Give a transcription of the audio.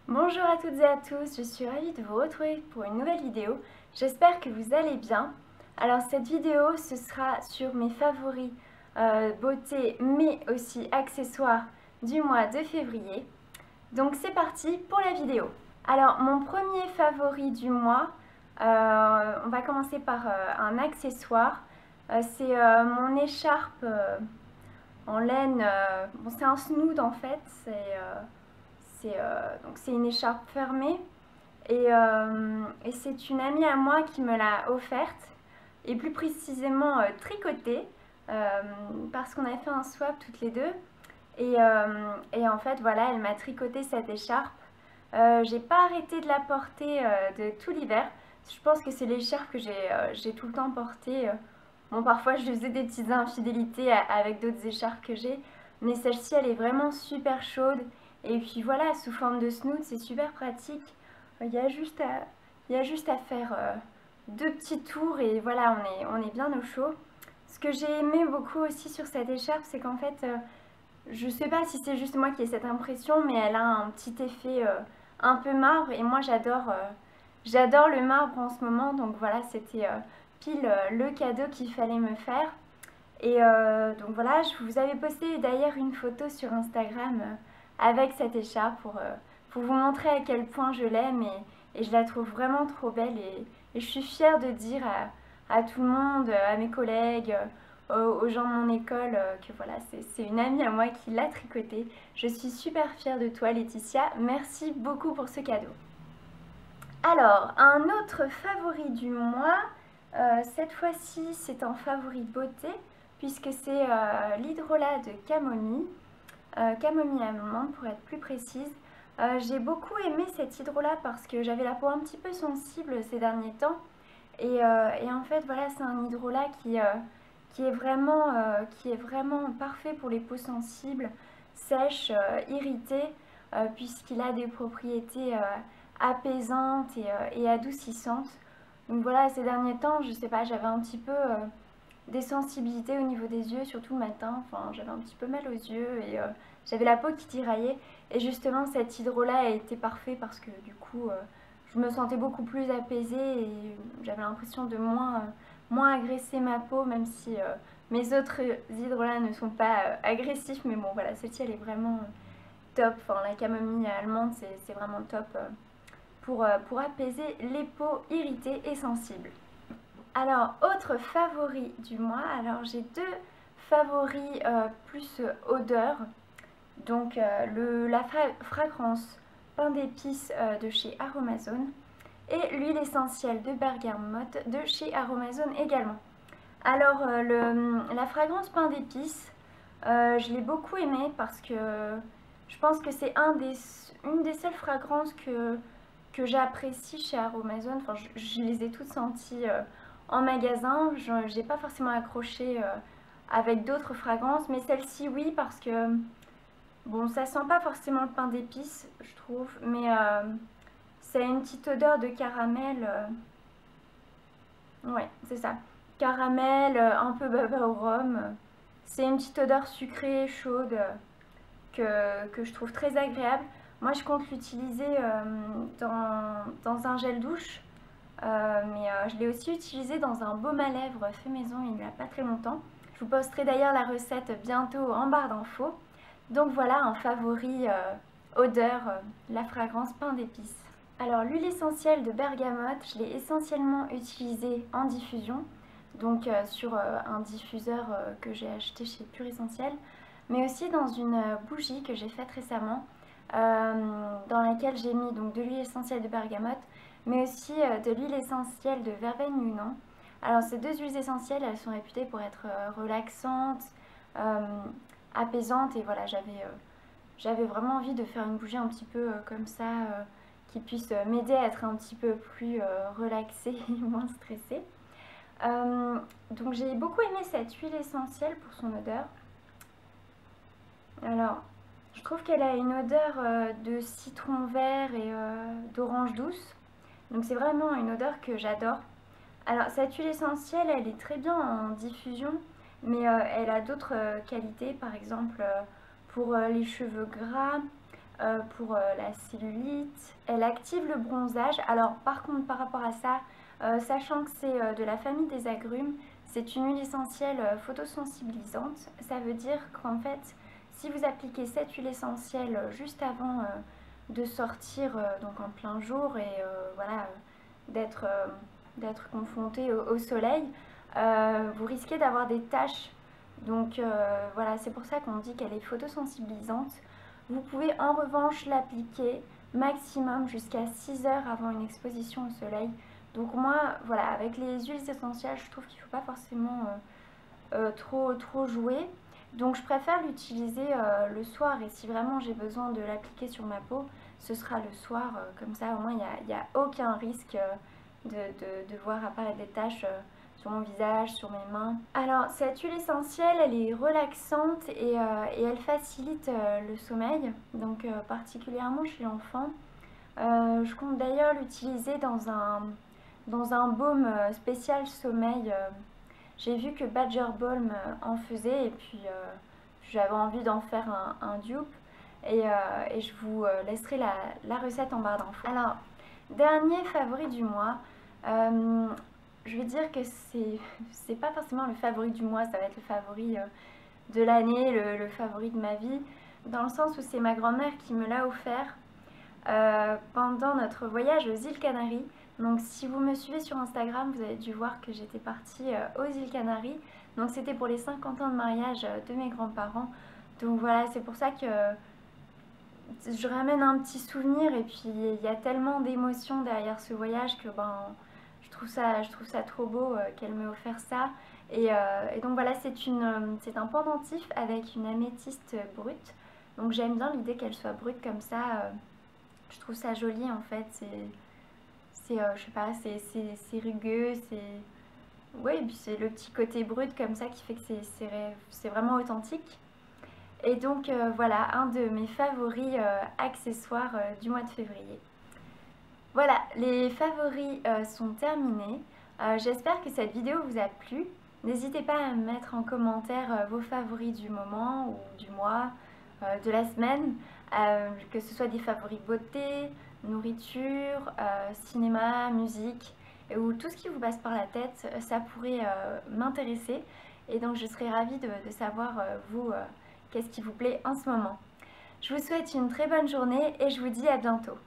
Bonjour à toutes et à tous, je suis ravie de vous retrouver pour une nouvelle vidéo. J'espère que vous allez bien. Alors cette vidéo, ce sera sur mes favoris beauté mais aussi accessoires du mois de février. Donc c'est parti pour la vidéo. Alors mon premier favori du mois, on va commencer par un accessoire. C'est mon écharpe en laine. Bon, c'est un snood en fait, donc c'est une écharpe fermée et c'est une amie à moi qui me l'a offerte et plus précisément tricotée parce qu'on a fait un swap toutes les deux et en fait voilà, elle m'a tricoté cette écharpe. J'ai pas arrêté de la porter de tout l'hiver. Je pense que c'est l'écharpe que j'ai tout le temps portée. Bon, parfois je lui faisais des petites infidélités avec d'autres écharpes que j'ai, mais celle-ci elle est vraiment super chaude. Et puis voilà, sous forme de snood, c'est super pratique. Il y a juste à faire deux petits tours et voilà, on est bien au chaud. Ce que j'ai aimé beaucoup aussi sur cette écharpe, c'est qu'en fait, je sais pas si c'est juste moi qui ai cette impression, mais elle a un petit effet un peu marbre et moi j'adore le marbre en ce moment, donc voilà, c'était pile le cadeau qu'il fallait me faire. Et donc voilà, je vous avais posté d'ailleurs une photo sur Instagram avec cette écharpe pour vous montrer à quel point je l'aime et je la trouve vraiment trop belle et je suis fière de dire à tout le monde, à mes collègues, aux gens de mon école que voilà, c'est une amie à moi qui l'a tricotée. Je suis super fière de toi Laetitia, merci beaucoup pour ce cadeau. Alors, un autre favori du mois, cette fois-ci c'est un favori beauté puisque c'est l'hydrolat de camomille, camomille allemande pour être plus précise. J'ai beaucoup aimé cet hydrolat parce que j'avais la peau un petit peu sensible ces derniers temps et en fait voilà, c'est un hydrolat qui est vraiment parfait pour les peaux sensibles, sèches, irritées, puisqu'il a des propriétés apaisantes et adoucissantes. Donc voilà, ces derniers temps, je sais pas, j'avais un petit peu des sensibilités au niveau des yeux, surtout le matin. Enfin, j'avais un petit peu mal aux yeux et j'avais la peau qui tiraillait. Et justement, cet hydrolat a été parfait parce que du coup, je me sentais beaucoup plus apaisée et j'avais l'impression de moins agresser ma peau, même si mes autres hydrolats ne sont pas agressifs. Mais bon, voilà, celle-ci, elle est vraiment top. Enfin, la camomille allemande, c'est vraiment top pour apaiser les peaux irritées et sensibles. Alors, autre favori du mois, alors j'ai deux favoris plus odeur. Donc la fragrance pain d'épices de chez Aromazone et l'huile essentielle de bergamote de chez Aromazone également. Alors la fragrance pain d'épices, je l'ai beaucoup aimée parce que je pense que c'est une des seules fragrances que j'apprécie chez Aromazone. Enfin, je les ai toutes senties en magasin. Je n'ai pas forcément accroché avec d'autres fragrances, mais celle-ci oui parce que bon, ça sent pas forcément le pain d'épices, je trouve, mais ça a une petite odeur de caramel. Ouais, c'est ça. Caramel, un peu baba au rhum. C'est une petite odeur sucrée, chaude, que je trouve très agréable. Moi, je compte l'utiliser dans un gel douche, mais je l'ai aussi utilisé dans un baume à lèvres fait maison il n'y a pas très longtemps. Je vous posterai d'ailleurs la recette bientôt en barre d'infos. Donc voilà un favori odeur, la fragrance pain d'épices. Alors l'huile essentielle de bergamote, je l'ai essentiellement utilisée en diffusion, donc sur un diffuseur que j'ai acheté chez Pure Essentiel, mais aussi dans une bougie que j'ai faite récemment, dans laquelle j'ai mis donc de l'huile essentielle de bergamote, mais aussi de l'huile essentielle de verveine Yunnan. Alors ces deux huiles essentielles, elles sont réputées pour être relaxantes, apaisantes, et voilà, j'avais vraiment envie de faire une bougie un petit peu comme ça, qui puisse m'aider à être un petit peu plus relaxée et moins stressée. Donc j'ai beaucoup aimé cette huile essentielle pour son odeur. Alors, je trouve qu'elle a une odeur de citron vert et d'orange douce. Donc c'est vraiment une odeur que j'adore. Alors cette huile essentielle, elle est très bien en diffusion, mais elle a d'autres qualités, par exemple pour les cheveux gras, pour la cellulite. Elle active le bronzage. Alors par contre par rapport à ça, sachant que c'est de la famille des agrumes, c'est une huile essentielle photosensibilisante. Ça veut dire qu'en fait, si vous appliquez cette huile essentielle juste avant de sortir donc en plein jour et voilà, d'être confronté au soleil, vous risquez d'avoir des taches. Donc voilà, c'est pour ça qu'on dit qu'elle est photosensibilisante. Vous pouvez en revanche l'appliquer maximum jusqu'à 6 heures avant une exposition au soleil. Donc moi, voilà, avec les huiles essentielles, je trouve qu'il ne faut pas forcément trop jouer. Donc je préfère l'utiliser le soir, et si vraiment j'ai besoin de l'appliquer sur ma peau, ce sera le soir. Comme ça, au moins, il n'y a aucun risque de voir apparaître des taches sur mon visage, sur mes mains. Alors cette huile essentielle, elle est relaxante et elle facilite le sommeil, donc particulièrement chez l'enfant. Je compte d'ailleurs l'utiliser dans un baume spécial sommeil. J'ai vu que Badger Balm en faisait, et puis j'avais envie d'en faire un dupe, et je vous laisserai la recette en barre d'infos. Alors, dernier favori du mois, je vais dire que c'est pas forcément le favori du mois, ça va être le favori de l'année, le favori de ma vie, dans le sens où c'est ma grand-mère qui me l'a offert pendant notre voyage aux îles Canaries. Donc si vous me suivez sur Instagram, vous avez dû voir que j'étais partie aux îles Canaries. Donc c'était pour les 50 ans de mariage de mes grands-parents. Donc voilà, c'est pour ça que je ramène un petit souvenir, et puis il y a tellement d'émotions derrière ce voyage que je trouve ça trop beau qu'elle m'ait offert ça. Et donc voilà, c'est un pendentif avec une améthyste brute. Donc j'aime bien l'idée qu'elle soit brute comme ça. Je trouve ça joli en fait. Je sais pas, c'est rugueux, ouais, et puis c'est le petit côté brut comme ça qui fait que c'est vraiment authentique. Et donc voilà, un de mes favoris accessoires du mois de février. Voilà, les favoris sont terminés. J'espère que cette vidéo vous a plu. N'hésitez pas à me mettre en commentaire vos favoris du moment ou du mois, de la semaine, que ce soit des favoris beauté, nourriture, cinéma, musique, ou tout ce qui vous passe par la tête. Ça pourrait m'intéresser, et donc je serais ravie de savoir vous, qu'est-ce qui vous plaît en ce moment. Je vous souhaite une très bonne journée et je vous dis à bientôt.